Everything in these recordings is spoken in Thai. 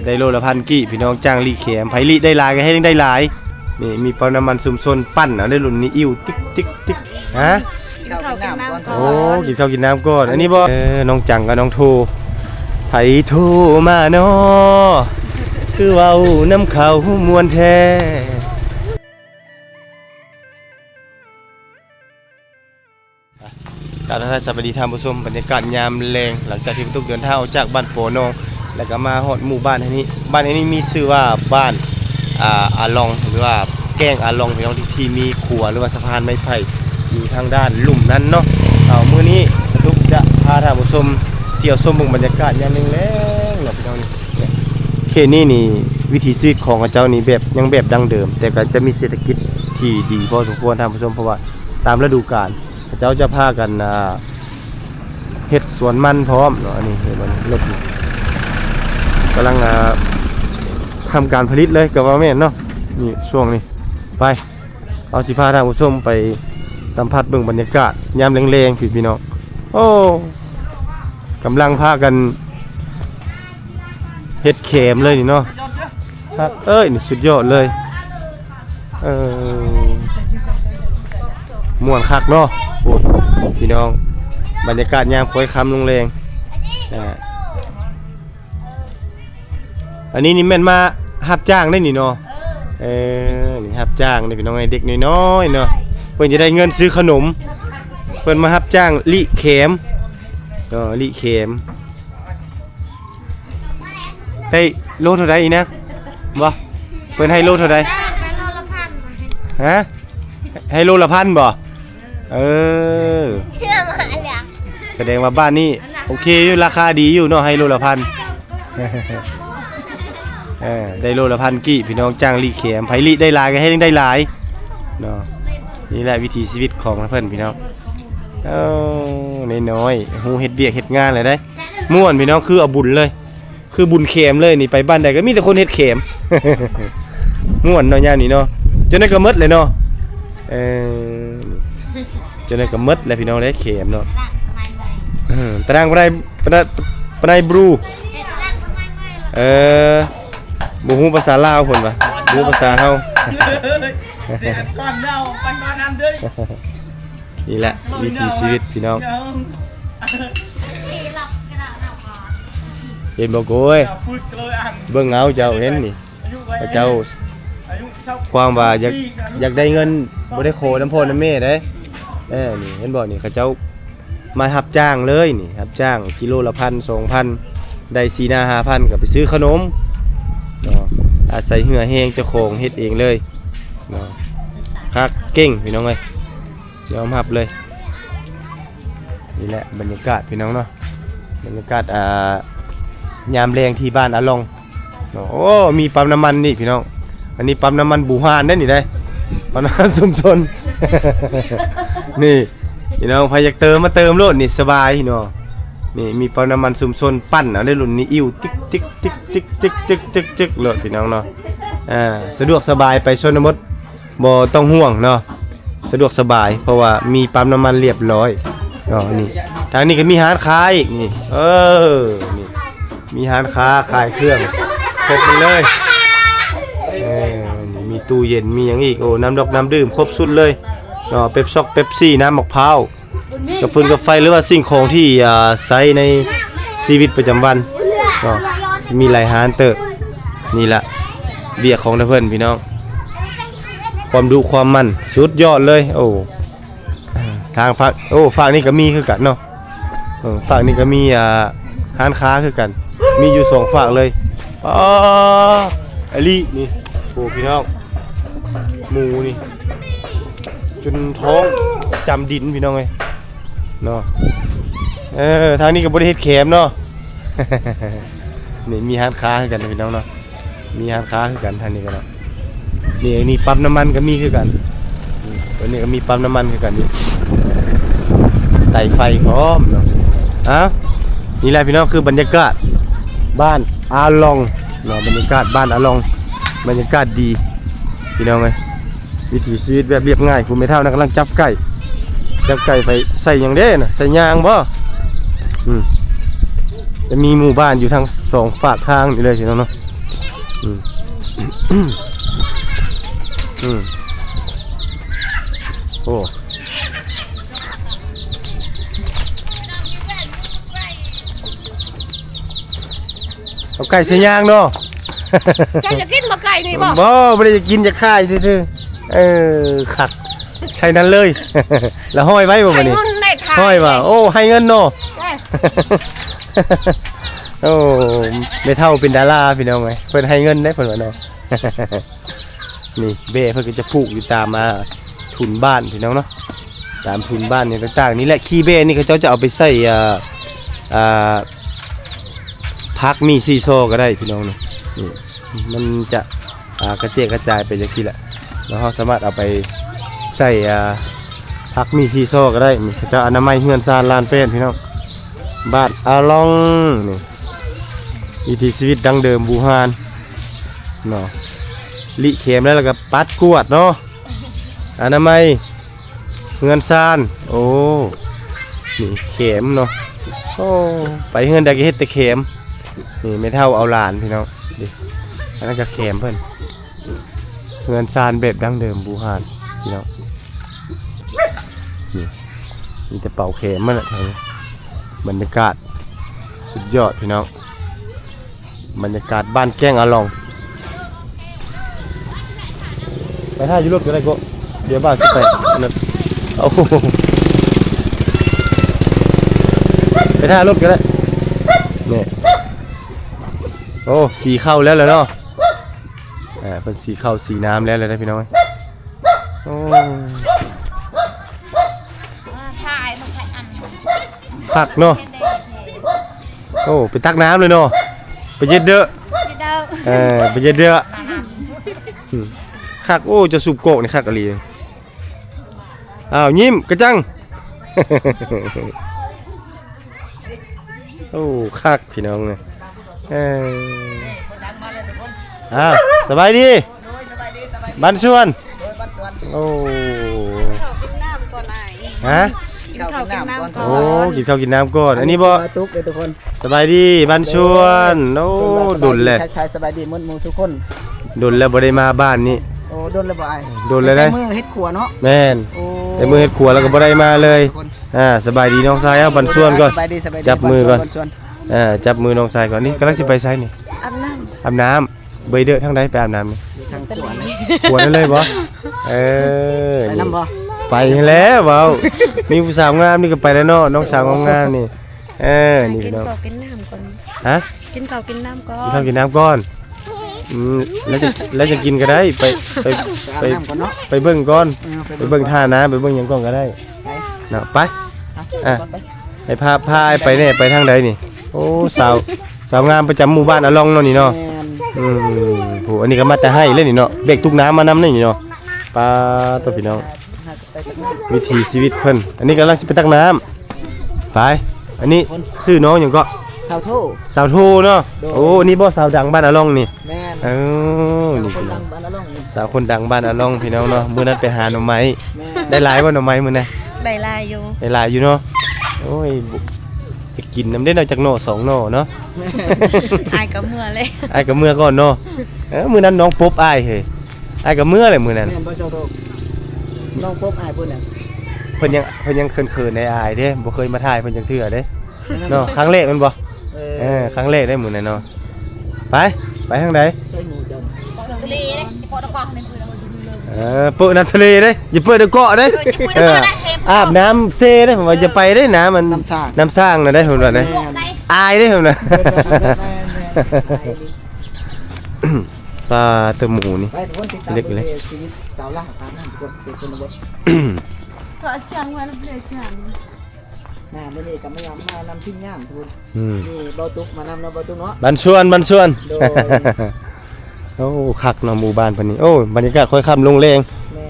ได้โลละ1,000กี่พี่น้องจ้างลีแขมไผลีได้หลายก็ให้ได้หลายนี่มีปั๊มน้ำมันซุมซนปั้นเอาได้รุ่นนี้อิ่วติ๊กติ๊กติ๊กฮะ กินข้าวกินน้ำก่อน โอ้กินข้าวกินน้ำก่อนอันนี้บ่น้องจังกับน้องโทไผโทมาเนาะคือเว้าน้ำเขามวนแท้การทัศนสวัสดีท่านผู้ชมบรรยากาศยามแรงหลังจากที่บรรทุกเดินทางออกจากบ้านโปนองแล้วก็มาฮอดหมู่บ้านนี้บ้านนี้มีชื่อว่าบ้านอาลองหรือว่าแกงอาลองพี่น้องที่มีขัวหรือว่าสะพานไม้ไผ่อยู่ทางด้านลุ่มนั้นเนาะมื้อนี้บรรทุกจะพาท่านผู้ชมเที่ยวชมบรรยากาศยามแรงๆเนาะพี่น้องนี่เขตนี้นี่วิถีชีวิตของเจ้านี่แบบยังแบบดั้งเดิมแต่ก็จะมีเศรษฐกิจที่ดีพอสมควรท่านผู้ชมเพราะว่าตามฤดูกาลเจ้าจะพากันเฮ็ดสวนมันพร้อมเนาะอันนี้เห็นมันรถกำลังทำการผลิตเลยกับว่าแม่นเนาะนี่ช่วงนี้ไปเอาสิพาท่านผู้ชมไปสัมผัสเบิ่งบรรยากาศยามแรงๆพี่น้องโอ้กำลังพากันเฮ็ดเข็มเลยนี่เนาะครับเอ้ยนี่สุดยอดเลยม่วนคักเนาะโอ้พี่น้องบรรยากาศยามค่อยค่ำลงแรงอันนี้นี่แม่นมารับจ้างได้นี่เนาะนี่รับจ้างนี่พี่น้องไอ้เด็กน้อยๆเนาะเพิ่นจะได้เงินซื้อขนมเพิ่นมารับจ้างลิเข็มลิเข็มได้โลเท่าใดอีกนะบ่เพิ่นให้โลเท่าใดฮะให้โลละ1,000บ่แสดงว่าบ้านนี้โอเคอยู่ราคาดีอยู่เนาะให้โลละ1,000ได้โลละ1,000กี่พี่น้องจ้างลีแขมไผลีได้หลายก็ให้ได้หลายเนาะนี่แหละวิถีชีวิตของเพิ่นพี่น้องน้อยๆฮู้เฮ็ดเวียกเฮ็ดงานเลยได้ม่วนพี่น้องคือเอาบุญเลยคือบุญแขมเลยนี่ไปบ้านใดก็มีแต่คนเฮ็ดแขม ม่วนเนาะยามนี้เนาะจนได้ก็หมดเลยเนาะจนได้ก็หมดแล้วพี่น้องได้แขมเนาะตารางปานใดบลูบ่ฮู้ภาษาลาวเพิ่นว่าบ่ฮู้ภาษาเฮาก่อนเดาปันก่อนน้ำเด้อนี่แหละวิถีชีวิตพี่น้องเห็นบ่โกยเบิ่งเอาเจ้าเห็นนี่เจ้าความว่าอยากได้เงินบ่ได้โคน้ำพ่อน้ำแม่เด้นี่เห็นบ่นี่เขาเจ้ามารับจ้างเลยนี่รับจ้างกิโลละ1,000 2,000ได้4-5,000ก็ไปซื้อขนมอาศัยเหือแห้งเจ้าของเฮ็ดเองเลยคักเก่งพี่น้องเอ้ยยอมรับเลยนี่แหละบรรยากาศพี่น้องเนาะบรรยากาศยามแรงที่บ้านอาลองโอ้มีปั๊มน้ำมันนี่พี่น้องอันนี้ปั๊มน้ำมันบูฮานได้นี่ได้ปั๊มน้ำมันชุมชน นี่พี่น้องใครอยากเติมมาเติมโลดนี่สบายพี่น้องนี่มีปั๊มน้ำมันซุมซนปั้นเอาได้รุ่นนี้อิ่วติ๊กติ๊กติ๊กติ๊กติ๊กติ๊กติ๊กติ๊กเลยพี่น้องเนาะสะดวกสบายไปชนบทบ่ต้องห่วงเนาะสะดวกสบายเพราะว่ามีปั๊มน้ำมันเรียบร้อยนี่ทางนี้ก็มีร้านค้าอีกนี่นี่มีร้านค้าขายเครื่องครบเลยนี่มีตู้เย็นมีอย่างอีกโอ้น้ำดอกน้ำดื่มครบสุดเลยเป๊ปซ็อกเป๊ปซี่น้ำมะพร้าวกับฟืนกับไฟหรือว่าสิ่งของที่ใช้ในชีวิตประจำวันก็มีหลายร้านเติบนี่แหละเบียร์ของเพื่อนพี่น้องความดุความมันสุดยอดเลยโอ้ทางฝั่งฝั่งนี้ก็มีคือกันเนาะฝั่งนี้ก็มีร้านค้าคือกันมีอยู่2ฝั่งเลยอลี่นี่โอ้พี่น้องหมูนี่จนท้องจำดินพี่น้องเลยเนาะทางนี้ก็บริเฮ็ดแขมเนาะ นี่มีร้านค้าคือกันพี่น้องเนาะมีร้านค้าคือกันทางนี้ก็เนาะนี่ปั๊มน้ำมันก็มีคือกันตัวนี้ก็มีปั๊มน้ำมันคือกันนี่ไต่ไฟพร้อมเนาะนี่แหละพี่น้องคือบรรยากาศบ้านอาลองเนาะบรรยากาศบ้านอาลองบรรยากาศดีพี่น้องเลยวิถีชีวิตแบบเรียบง่ายคุณไม่เท่านะกำลังจับไก่ไปใส่อย่างเด้น่ะใส่ยางบ่ จะมีหมู่บ้านอยู่ทางสองฝากทางนี่เลยพี่น้องเนาะโอ้เอาไก่ใส่ย่างเนาะเจ้าจะกินบ่ไก่นี่บ่ ไม่ได้จะกินจะฆ่าซื่อขัดใช่นั้นเลย แล้วห้อยไว้บ่ ให้ มื้อนี้ เงินในทาง ห้อยว่าโอ้ให้เงินเนาะ โอ้ไม่เท่าเป็นดาราพี่น้องไงเพิ่นให้เงินได้เพิ่นว่าเนาะ นี่เบ้เพิ่นก็จะผูกอยู่ตามมาทุนบ้านพี่น้องเนาะตามทุนบ้านนี่ต่างๆนี่แหละขี้เบ้นี่เขาเจ้าจะเอาไปใส่พักมีซีโซก็ได้พี่น้องนี่มันจะกระเจกกระจายไปจังซี่แหละแล้วเราสามารถเอาไปใส่พักมีซีโซก็ได้นี่เขาเจ้าอนามัยเฮือนซานลานเป็นพี่น้องบ้านอาลองนี่วิถีชีวิตดั้งเดิมบูฮานเนาะลิเข็มแล้วก็ปัดกวดเนาะอนามัยเฮือนซานโอ้นี่เข็มเนาะโอ้ไปเฮือนใดก็เฮ็ดแต่เข็มนี่ไม่เท่าเอาหลานพี่น้องดิอันนั้นก็เข็มเพิ่นเฮือนซานแบบดั้งเดิมบูฮานพี่น้องนี่มีแต่เป่าเข็มมันแหละบรรยากาศสุดยอดพี่น้องบรรยากาศบ้านแก้งอาลองไปท่ายุโรปก็ได้ก็เดี๋ยวบ้านจะไปนั่นโอ้โหไปท่ารถก็ได้เนี่ยโอ้สีเข้าแล้วเนาะเป็นสีเข้าสีน้ำแล้วเลยนะพี่น้องโอ้คักเนาะโอ้ไปตักน้ำเลยเนาะไปเย็ดเด้อไปเย็ดเด้อคักโอ้จะสูบโกกนี่คักอะไรอ้าวยิ้มกระจัง โอ้คักพี่น้องเนี่ยอ้าวสบายดีบ้านสวนโอ้ฮะกินข้าวกินน้ำก่อน โอ้กินข้าวกินน้ำก่อนอันนี้บ่ตุ๊กเลยทุกคน สบายดีบ้านชวนโอ้ดุลเลย ทักทายสบายดีมุ่งทุกคน ดุลแล้วบ่ได้มาบ้านนี่ โอ้ดุลเลยบ่ไอ้ ดุลเลยนะมือเฮ็ดขัวเนาะแม่นแต่มือเฮ็ดครัวแล้วก็บ่ได้มาเลยสบายดีน้องชายเอาบ้านชวนก่อน สบายดีจับมือก่อนจับมือน้องชายก่อนนี่กำลังสิไปไสนี่อาบน้ำเบยเด้อทางใดไปอาบน้ำนี่ ทางขัวนี่ ครัวนั่นเลยบ่ไปนำบ่ไปแล้วเว้ามีผู้สาวงามนี่ก็ไปแล้วเนาะน้องสาวงามนี่นี่ กิน เนาะ ข้าวกินน้ำก่อน ฮะ กินข้าวกินน้ำก่อ กินข้าวน กินน้ำก่อนแล้วจะกินก็ได้ไป น้ำก่อนเนาะ ไปเบิ่งก่อนไปเบิ่งท่าน้ำไปเบิ่งหยังก่อนก็ได้เนาะไปให้พาไปเนี่ยไปทางใดนี่โอ้สาวงามประจำหมู่บ้านอาลองเนาะนี่เนาะโหอันนี้ก็มาแต่ให้เลยนี่เนาะเบรกทุกน้ำมานำนี่เนาะปลาตัวพี่น้องวิถีชีวิตเพิ่นอันนี้กำลังจะไปตักน้ำไปอันนี้ชื่อน้องอย่างก็สาวโท สาวโทเนาะโอ้นี่บ่สาวดังบ้านอาลองนี่แม่นนี่ คนดังบ้านอาลอง สาวคนดังบ้านอาลองพี่น้องเนาะมื้อนั้นไปหาหน่อไม้ได้หลายบ่หน่อไม้มื้อนั้น ได้ลายอยู่ ได้หลายอยู่เนาะโอ้ยไปกินน้ำได้หน่อยจากโหน่2โหน่เนาะ อายกับเมื่อเลย อ้ายก็เมื่อก่อนเนาะมื้อนั้นน้องปบอ้ายเฮ้ยอ้ายก็เมื่อเลยมื้อนั้น แม่นบ่สาวโทน้องพบอ้ายเพิ่นน่ะ เพิ่นยังเขินๆในอายเด้บ่เคยมาถ่ายเพิ่นจังเทื่อเด้เนาะครั้งแรกมันบ่ครั้งแรกได้มื้อนั้นเนาะไปทางใด ใส่หมูจัง ทะเลเด้ปอตะกองในพื้น เปิดน้ำทะเลเด้อย่าเปิดเกาะเด้อาบน้ำเซเด้ผมว่าจะไปได้น้ำมันน้ำสร้างน่ะได้ผมว่าได้อายได้ผมน่ะปลาตัวหมูนี่เล็กเลยชีวิตสาวล่าหาน้ำกดเป็นคนบ่ ก็จังว่าเพื่อนจัง มื้อนี้ก็มานำทิ้งย่างทุกนี่บ่ตุกมานำเนาะบ่ตุกเนาะบ้านชวนโอ้คักเนาะหมู่บ้านเพิ่นนี่โอ้บรรยากาศค่อยค่ำลงแรง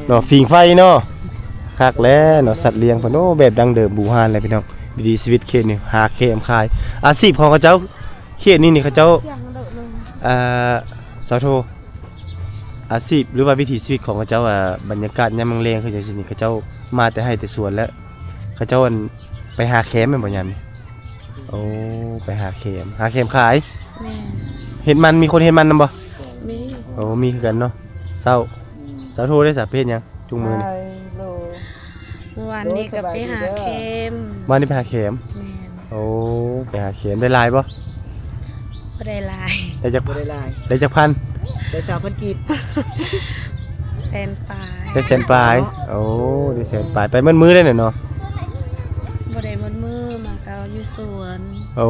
เนาะฟิงไฟเนาะคักแล้วเนาะสัตว์เลี้ยงเพิ่นโอ้แบบดังเดิมบูฮานเลยพี่น้องดีชีวิตเขตนี่หาเข็มขายอาชีพของเขาเจ้าเขตนี่เขาเจ้าสาวโทอาชีพหรือว่าวิถีชีวิตของเขาเจ้าบรรยากาศยามแรงๆคือจังซี่นี่เขาเจ้ามาแต่ให้แต่สวนแล้วเขาเจ้าไปหาแคมป์แม่นบ่ยามนี่ โอ้ไปหาเข็มขาย แม่ เห็นมันมีคนเห็นมันนำบ่ มี โอ้มีคือกันเนาะเศร้าโทรได้สาเพศยังจุงมือนี่ โล เมื่อวานนี้ก็ไปหาเข็ม มานี่ไปหาเข็ม แม่น โอ้ไปหาเข็มได้ลายบ่ บ่ได้หลาย ได้จัก บ่ได้ลาย ได้จักพัน ได้3,000กีบ แสนปลาย ได้แสนปลายโอ้ได้แสนปลายไปมันมือได้หน่อยเนาะ บ่ได้มันมือมาก็อยู่สวน โอ้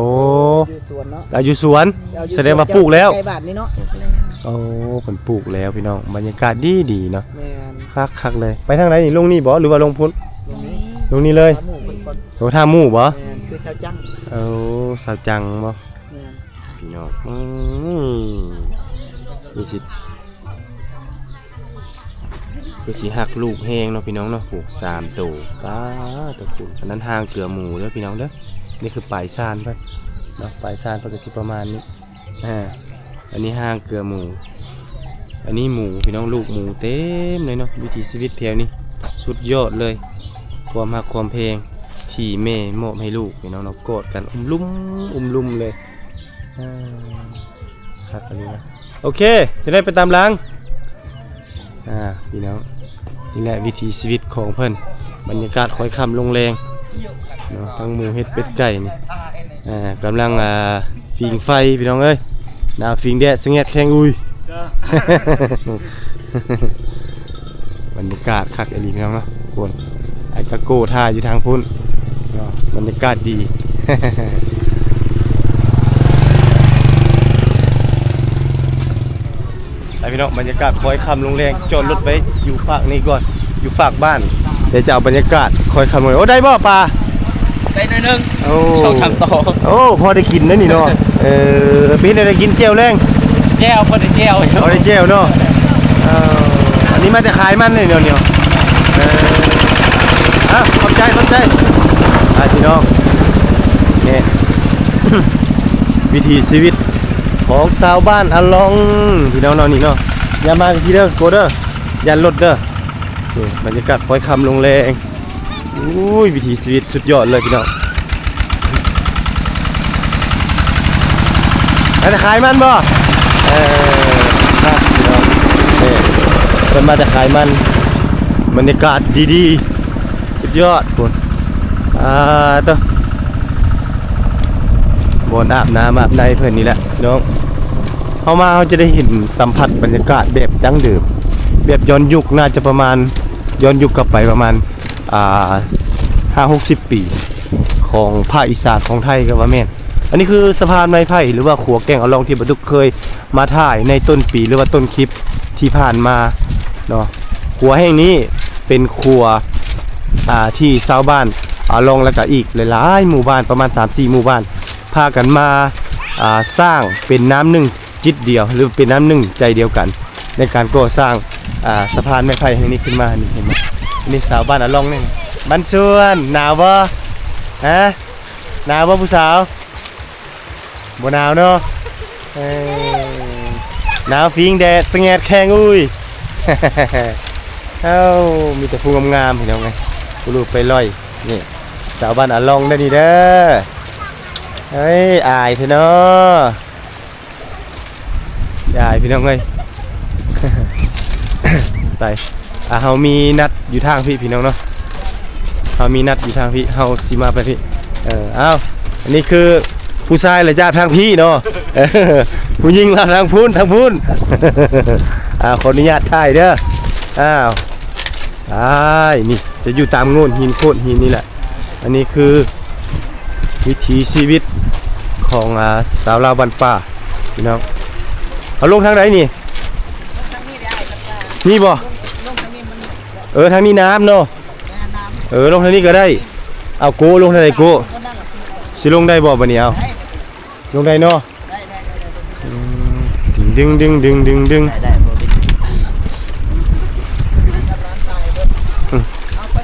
อยู่สวนเนาะ เราอยู่สวน เอาอยู่ แสดงว่าปลูกแล้ว ใกล้บ้านนี่เนาะ ปลูกแล้ว โอ้ผลปลูกแล้วพี่น้องบรรยากาศดีเนาะ แม่น คักเลยไปทางไหนนี่ลงนี่บ่หรือว่าลงพุ้น ตรงนี้ ลงนี่เลย หมู่เพิ่นก่อน โอ้ท่าหมู่บ่ แม่นคือชาวจัง โอ้สาวจังบ่ แม่น พี่น้องมีสิหักลูกแห้งเนาะพี่น้องเนาะปลูก3ตัวป้าตะกุนอันนั้นทางเกลือหมูเด้อพี่น้องเด้อนี่คือปลายซานเพิ่นเนาะปลายซานเพิ่นก็สิประมาณนี้อันนี้ห้างเกลือหมูอันนี้หมูพี่น้องลูกหมูเต็มเลยเนาะวิถีชีวิตแถวนี้สุดยอดเลยความรักความเพลงที่แม่มอบให้ลูกพี่น้องเนาะกอดกันอุ้มลุ่มเลยครับอันนี้นะโอเคจะได้ไปตามล้างพี่น้องนี่แหละวิถีชีวิตของเพิ่นบรรยากาศคอยคำลงแรงเนาะทั้งหมูเฮ็ดเป็ดไก่นี่กำลังฟิงไฟพี่น้องเอ้ยหนาวฟิงแดดสงแงดแข้งอุ้ย บรรยากาศคักดีพี่น้องเนาะคนไอ้กะโก้ท่าอยู่ทางพุ่นเนาะบรรยากาศดี ไอพี่น้องบรรยากาศคอยคำลงแรงจอดรถไปอยู่ฝากนี้ก่อนอยู่ฝากบ้านเดี๋ยวจะเอาบรรยากาศคอยคำลงโอ้ได้บ่ปลา ได้หน่อยนึง โอ้ 2-3ต่อ โอ้พอได้กินนะนี่เนาะพี่ได้กินเจียวแรง แจ้วเพิ่นได้แจ้ว พอได้เจียวเนาะอันนี้มาจะขายมันเลยเนาะขอบใจพี่น้องนี่ วิถีชีวิตของชาวบ้านอะลองพี่น้องเนาะนี่เนาะอย่ามาที่เด้อโกเด้ออย่ารถเด้อนี่บรรยากาศคอยคำลงแรงอุ้ยวิถีชีวิตสุดยอดเลยพี่น้องจะขายมันบ่ครับพี่น้องนี่เป็นมาจะขายมันบรรยากาศดีๆสุดยอดคุณต่อบนอาบน้ำอาบในเพื่อนนี่แหละน้องเข้ามาเขาจะได้เห็นสัมผัสบรรยากาศแบบดั้งเดิมแบบย้อนยุคน่าจะประมาณย้อนยุคกลับไปประมาณ50-60 ปีของภาคอีสานของไทยก็ว่าแม่นอันนี้คือสะพานไม้ไผ่หรือว่าขัวแกงอะลองที่บรรทุกเคยมาถ่ายในต้นปีหรือว่าต้นคลิปที่ผ่านมาเนาะขัวแห่งนี้เป็นขัวที่ชาวบ้านลองแล้วก็อีกหลายๆหมู่บ้านประมาณ 3-4 หมู่บ้านพากันมาสร้างเป็นน้ำหนึ่งจิตเดียวหรือเป็นน้ำหนึ่งใจเดียวกันในการก่อสร้างสะพานไม้ไผ่แห่งนี้ขึ้นมานี่เห็นไหมนี่สาวบ้านอะลองนี่บ้านสวนหนาวบ่หนาวบ่ผู้สาวบ่หนาวเนาะหนาวฟิงแดดสงแงดแข้งอุ้ย มีแต่ภูงามๆเห็นไหมกูรูปไปลอยนี่สาวบ้านอะลองได้ดีเด้อเฮ้ยอายพี่น้องอายพี่น้องเอ้ย ไปเฮามีนัดอยู่ทางพี่น้องเนาะเฮามีนัดอยู่ทางพี่เฮาสิมาไปพี่อ้าวอันนี้คือผู้ชายหรือญาติทางพี่เนาะ ผู้หญิงเราทางพุ้น ขออนุญาตถ่ายเด้ออ้าวนี่จะอยู่ตามโง่นหินโคตรหินนี่แหละอันนี้คือวิถีชีวิตของสาวลาวบ้านป่าพี่น้องเอาลงทางไหนนี่นี่บ่ทางนี้น้ำเนาะลงทางนี้ก็ได้เอาโกลงทางไหนโกสิลงได้บ่บัดนี้เอาลงได้เนาะดึง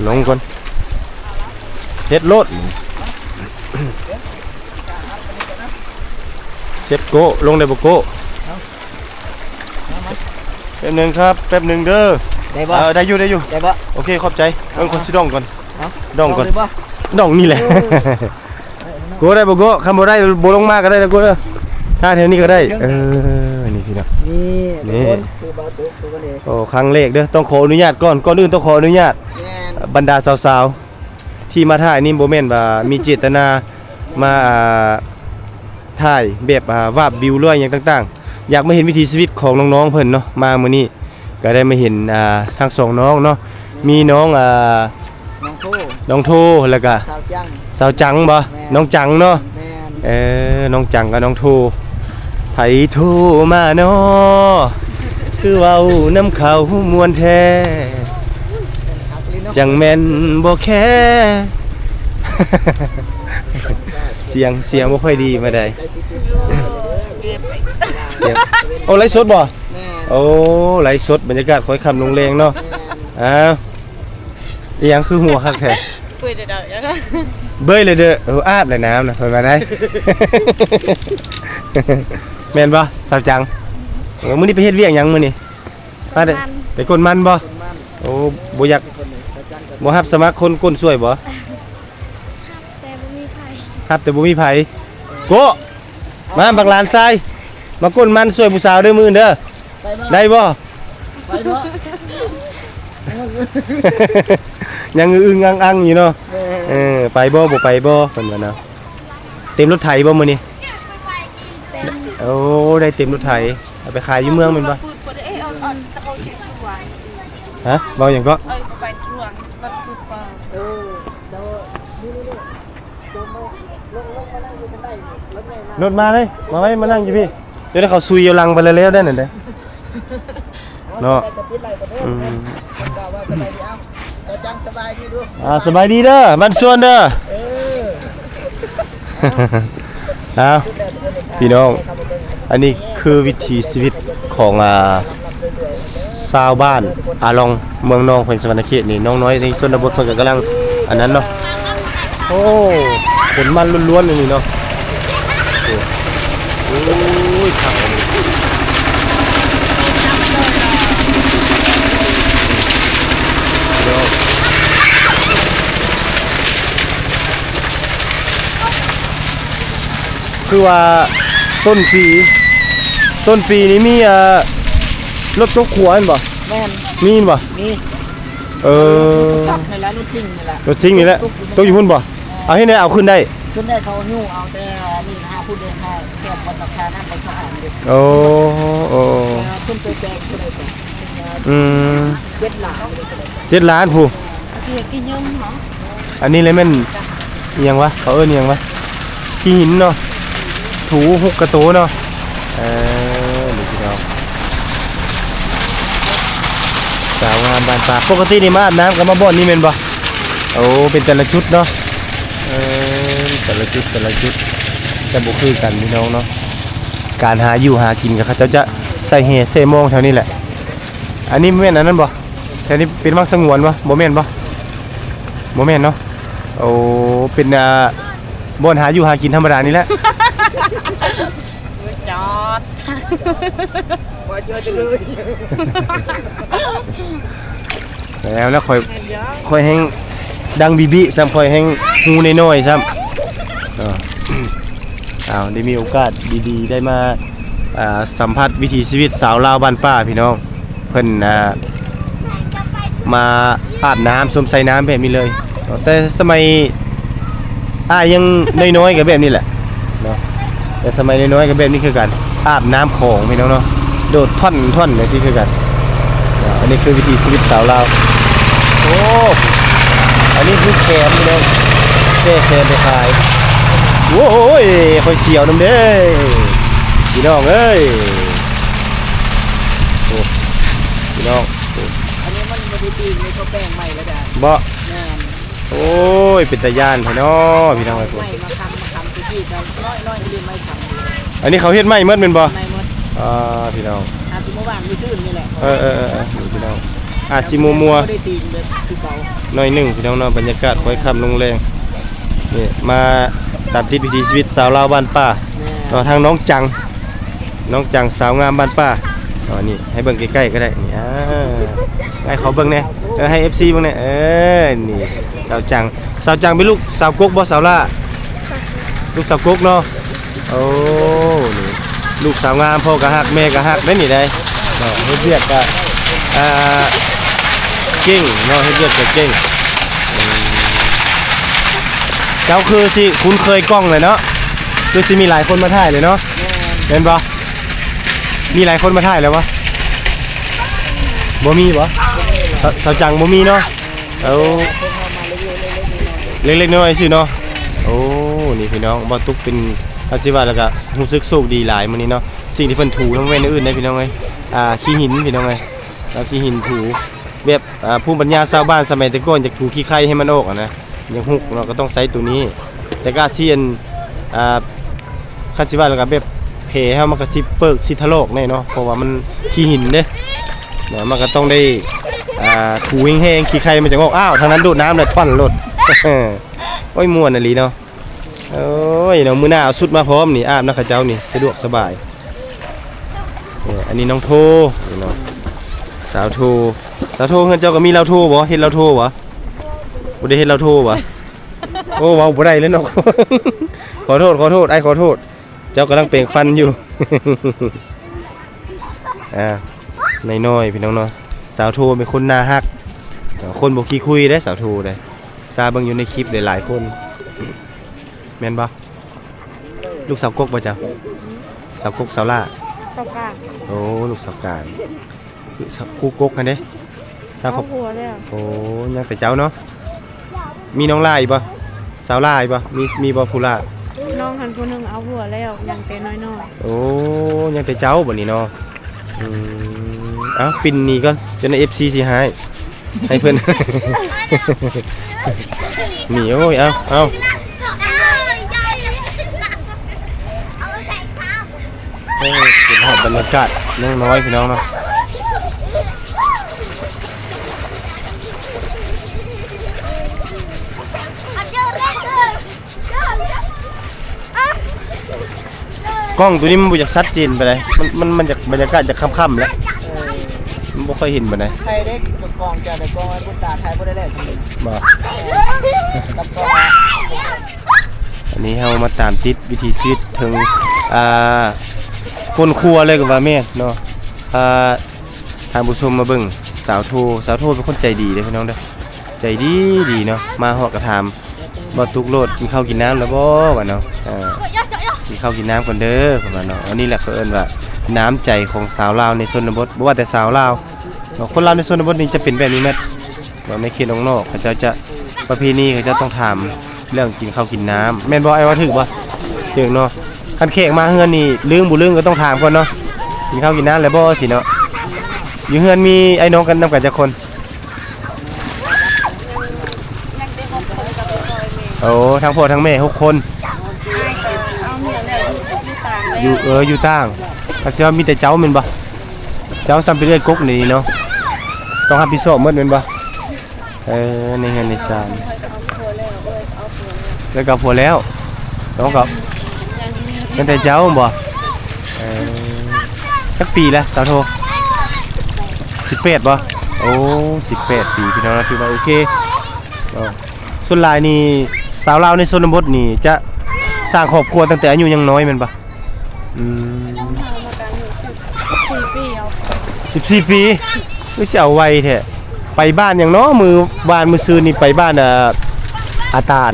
ลงก่อนเฮ็ดรถเฮ็ดโกลงได้บ่โกแป๊บนึงครับแป๊บนึงเด้อได้บ่ได้อยู่ได้บ่โอเคขอบใจเบิ่งคนสิดองก่อนดองก่อนดองนี่แหละ กูได้บ่กูคำบ่ได้บ่ลงมาก็ได้นะกูเด้อถ้าแถวนี้ก็ได้นี่พี่น้อง นี่ทุกคนคือเบาตุ๊กตัวนี้ โอ้ครั้งแรกเด้อต้องขออนุญาตก่อนอื่นต้องขออนุญาต แม่น บรรดาสาวๆที่มาถ่ายนี่บ่แม่นว่ามีเจตนามาถ่ายแบบวาดวิวหรืออย่างต่างๆอยากมาเห็นวิถีชีวิตของน้องๆเพิ่นเนาะมามื้อนี้ก็ได้มาเห็นทั้งสองน้องเนาะมีน้อง น้องโท น้องโทแล้วก็ สาวจัง สาวจังบ่น้องจังเนาะ แม่น น้องจังกับน้องโทไผโทรมาเนาะคือเว้าน้ำเขามวนแท้จังแม่นบ่แค่ เสียงบ่ค่อยดีมาได้เสียงโอ้ไลฟ์สดบ่ แม่น โอ้ไลฟ์สดบรรยากาศค่อยค่ำลงแรงเนาะอ้าวอีหยังคือหัวคักแท้ คุยเดี๋ยวๆนะ เบ้ยเลยเด้ออาบเลยน้ำนะเพิ่นมาได้ แม่นบ่สาวจังมื้อนี้ไปเฮ็ดเวียกหยังมื้อนี้มาได้ไปกลมันบ่ คนมัน โอ้บ่อยาก คนนี้สาวจังกับ บ่รับสมัครคนก้นสวยบ่ แต่บ่มีไผ รับแต่บ่มีไผโกมาบักหลานทรายมาก้นมันสวยผู้สาวเด้อมื้อเด้อ ไปบ่ ได้บ่ ไปเนาะ ยังอึ้งอังๆอยู่เนาะ แม่น ไปบ่บ่ไปบ่เพิ่นว่านะเต็มรถไถบ่มื้อนี้โอ้ได้เต็มรถไถเอาไปขายอยู่เมืองแม่นบ่ พูดบ่ได้อ่อนๆตะโกนเสียงสว่าง ฮะเว้าหยังก็ เอาไปทวงรถพูดป่า เออเดี๋ยวนี่ๆโจมลงมานั่งอยู่ข้างใต้รถแม่มาร ถมาเลยมาไว้มานั่งอยู่พี่เดี๋ยวเขาซุยเอาลังไปแล้วได้นั่นเด้ เนาะ จะปิดไหลก็เด้อคนกล่าวว่าสบายดีเอ้าสาวจังสบายดีดู สบายดีเด้อบ้านสวนเด้อ เออ เอาพี่น้องอันนี้คือวิถีชีวิตของชาวบ้านอาลองเมืองนองแขวงสะวรรณเขตนี่น้องน้อยในชนบทเพิ่นก็กำลังอันนั้นเนาะโอ้ผลมันล้วนๆเลยนี่เนาะโอ้ยขักอันนี้เดี๋ยวคือว่าต้นปีนี้มีรถยกขัวเห็นบ่ แม่น มีเห็นบ่ นี่ เออ ตับในร้านรถจริงนี่แหละ รถทิ้งนี่แหละต้องอยู่พุ่นบ่เอาให้ได้เอาขึ้นได้ ขึ้นได้เขาหิ้วเอาแต่นี่หาผู้เดินให้แคบบนราคาน้ำไปเขาอ่านดู โอ้โอ้ ขึ้นไปแปลงผู้ใดก่อน อืม 7 หลัง 7 ล้านผู้ เกียกินยมเหรอ อันนี้เลยแม่นอิหยังวะเขาเอิ้นอิหยังวะขี้หินเนาะถูหุกกระโตเนาะนี่พี่น้องสาวงามบานปากปกตินี่มาอาบน้ำกับมาบ่อนนี่แม่นบ่โอ้เป็นแต่ละชุดเนาะแต่ละชุดแต่บ่คือกันพี่น้องเนาะการหาอยู่หากินกับเขาเจ้าจะใส่แห่ใส่มองแถวนี้แหละอันนี้แม่นอันนั้นบ่แถวนี้เป็นมักสงวนบ่บ่แม่นบ่บ่แม่นเนาะโอ้เป็นบ่อนหาอยู่หากินธรรมดานี่แหละ จอด บ่เจอจะเลย แล้วค่อยแห้งดังบีบีซ้ำค่อยแห้งฮูน้อยๆซ้ำอ้าวได้มีโอกาสดีๆได้มาสัมผัสวิถีชีวิตสาวลาวบ้านป้าพี่น้องเพิ่นมาอาบน้ำสวมใส่น้ำแบบนี้เลยแต่สมัยยังน้อยๆก็แบบนี้แหละเนาะแต่สมัยน้อยๆก็แบบนี้คือกันอาบน้ำของพี่น้องเนาะโดดท่อนแบบที่คือกันอันนี้คือวิถีชีวิตสาวลาวโอ้อันนี้คือแคมพี่น้องแคมไปขายโอ้ยค่อยเสียวน้ำเด้พี่น้องเอ้ยโอ้พี่น้อง อันนี้มันบ่ได้ตีเลยก็แป้งใหม่แล้วจ้ะ บ่ แม่น โอ้ยเป็นตาย่านพี่น้องพี่น้องไอ้พวก ไม่มาทำที่กันน้อยๆลืมไม่ทำ อันนี้เขาเฮ็ดไม้เมิดแม่นบ่ ไม่หมด พี่น้อง ที่เมื่อวานมีชื่นนี่แหละ นี่พี่น้องสิมัว บ่ได้ตีเลยคือเก่า ๆหน่อยหนึงพี่น้องเนาะบรรยากาศค่อยค่ำลงแรงนี่มาตามติดวิถีชีวิตสาวลาวบ้านป้า แม่ เนาะทางน้องจังสาวงามบ้านป้านี่ให้เบิ่งใกล้ๆก็ได้นี่ให้เขาเบิ่งแน่ให้ FC เบิ่งแน่นี่สาวจังเป็นลูกสาวกกบ่สาวล่า ลูกสาวกุ๊กเนาะโอ้นี่ลูกสาวงามพ่อก็ฮักแม่ก็ฮักได้นี่ได้เนาะเฮ็ดเวียกก็เก่งเนาะเฮ็ดเวียกก็เก่งเจ้าคือสิคุ้นเคยกล้องเลยเนาะคือสิมีหลายคนมาถ่ายเลยเนาะเห็นบ่มีหลายคนมาถ่ายแล้ววะบ่มีบ่สาวจังบ่มีเนาะเอาเล็กๆน้อยๆสิเนาะโอ้นี่พี่น้องบ่ตุกเป็นอาชีพแล้วก็รู้สึกโชคดีหลายมื้อนี้เนาะสิ่งที่เพิ่นถูทั้งเว้นอื่นได้พี่น้องเอ้ยขี้หินพี่น้องเอ้ยแล้วขี้หินถูแบบภูมิปัญญาชาวบ้านสมัยแต่ก่อนอยากถูขี้ไข่ให้มันออกนะอย่างฮุกเราก็ต้องใช้ตัวนี้แต่ก็เซียนคันสิว่าแล้วก็แบบเพเฮามันก็สิเปิกสิทะโลกแน่เนาะเพราะว่ามันขี้หินเด้เนาะมันก็ต้องได้ถูแห้งๆขี้ไข่มันจะงอกอ้าวทางนั้นดูดน้ำเลยท่อนรถโอ้ยม่วนน่ะลีเนาะโอ้ยเนาะมื้อหน้าเอาชุดมาพร้อมนี่อาบนะข้าเจ้านี่สะดวกสบายอันนี้น้องโทนี่เนาะสาวโทเฮือนเจ้าก็มีเราโทบ่เฮ็ดเราโทบ่บ่ได้เฮ็ดเราโทบ่โอ้เว้าบ่ได้เลยเนาะ ขอโทษไอ้ขอโทษเจ้ากำลังเปล่งฟันอยู่ น้อยๆพี่น้องเนาะสาวโทเป็นคนน่าฮักคนบ่ขี้คุยได้สาวโทได้ซาเบิ่งอยู่ในคลิปหลายๆคนแม่นบ่ลูกสาวกกบ่เจ้าสาวกกสาวล่า ตกอ่ะ โอ้ลูกสาวกลางลูกสาวกูกกกันเด้สาว เอาหัวแล้ว โอ้ยังแต่เจ้าเนาะมีน้องล่าอีกบ่สาวล่าอีกบ่มีบ่ผู้ล่า น้องหันคนหนึงเอาหัวแล้วยังเต้น้อย โอ้ยังแต่เจ้าบ่นี่เนาะเอ้าปิ่นนี่ก่อนจนใน FC สิให้เพิ่น นี่โอ้ยเอาเป็นหอบบรรยากาศน้อยพี่น้องเนาะกล้องตัวนี้มันบ่อยากชัดเจนไปเลยมันจากบรรยากาศจากค่ำๆแล้วมันบ่ค่อยเห็นปานใด ไทยเด็กกับกองจะได้กองไอ้บุตรตาไทยบ่ได้แลกกัน บ่ กับกอง อันนี้เฮามาตามติดวิถีชีวิตถึงคนครัวเลยก็ว่าแม่นเนาะท่านผู้ชมมาเบิ่งสาวโทเป็นคนใจดีเด้อพี่น้องเด้อใจดีเนาะมาฮอดก็ถามบ่ตุกโลดกินข้าวกินน้ำแล้วบ่ว่าเนาะกินข้าวกินน้ำก่อนเด้อประมาณเนาะอันนี้แหละเขาเอิ้นว่าน้ำใจของสาวลาวในชนบทบ่ว่าแต่สาวลาวคนลาวในชนบทนี่จะเป็นแบบนี้แม่ว่าไม่เขตนอกเขาจะประเพณีเขาจะต้องถามเรื่องกินข้าวกินน้ำแม่นบ่ไอ้ว่าถึกบ่ถึกเนาะคันแขกมาเฮือนนี่ลืมบ่ลืมก็ต้องถามก่อนเนาะกินข้าวกินน้ำแล้วบ่สิเนาะอยู่เฮือนมีไอ้น้องกันนำกันจักคน ยังได้6คนกับพ่อแม่ โอ้ทั้งพ่อทั้งแม่6คนอ้ายก็เอาเมียแล้วอยู่ต่างแล้ว อยู่ต่างก็สิว่ามีแต่เจ้าแม่นบ่เจ้าซ้ำไปเรื่อยกกนี่เนาะต้องรับผิดชอบหมดแม่นบ่ในเฮือนในศาล เอาผัวแล้วเอาผัวแล้ว แล้วก็ผัวแล้วน้องก็เป็นแต่เจ้าบ่สักปีแล้วสาวโท18บ่โอ้18ปีพี่น้องถือว่าโอเคส่วนหลายนี่สาวลาวในชนบทนี่จะสร้างครอบครัวตั้งแต่อายุยังน้อยแม่นบ่ทำมาการอยู่14ปีเอา 14ปีคือสิเอาไวแท้ไปบ้านหยังเนาะมื้อซื้อนี่ไปบ้านอาตาน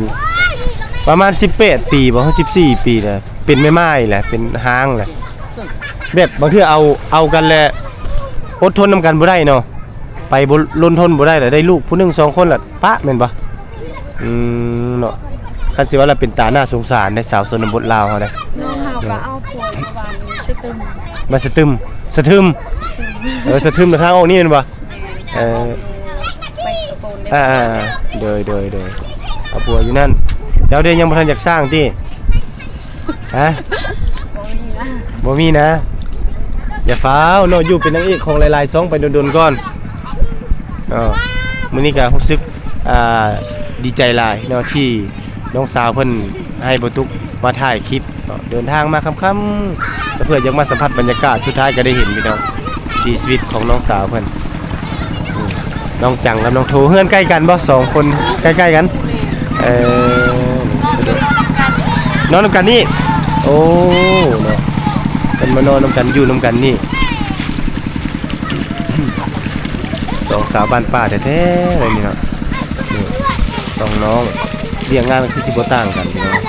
ประมาณ18ปีบ่14ปีแหละเป็นแม่ไม้แหละเป็นห้างแหละแบบบางเทื่อเอากันแหละอดทนนำกันบ่ได้เนาะไปบ่ลนทนบ่ได้แหละได้ลูกผู้หนึง2คนล่ะปะแม่นบ่เนาะคันสิว่าเราเป็นตาหน้าสงสารในสาวชนบทลาวเฮาเด้ น้องเฮาก็เอาผัวมาบ้านชื่อตึม มาสะทึมสะทึมทางออกนี่แม่นบ่ไปสโปนได้ โดยเอาผัวอยู่นั่นเดี๋ยวยังบ่ทันอยากสร้างติฮะบ่มีนะอย่าฟ้าวเนาะอยู่เป็นนางเอกของหลายๆซองไปโดนๆก่อนมื้อนี้ก็รู้สึกดีใจหลายเนาะที่น้องสาวเพิ่นให้บ่ตุกมาถ่ายคลิปเดินทางมาค่ำๆเพื่ออยากมาสัมผัสบรรยากาศสุดท้ายก็ได้เห็นพี่น้องชีวิตของน้องสาวเพิ่นน้องจังกับน้องโทเฮือนใกล้กันบ่2คนใกล้ๆกัน นอนนำกันนี่โอ้เนาะเป็นมานอนนำกันอยู่นำกันนี่สองสาวบ้านป่าแท้ๆเลยนี่เนาะนี่สองน้องเรียงงานคือสิบ่ต่างกันพี่น้อง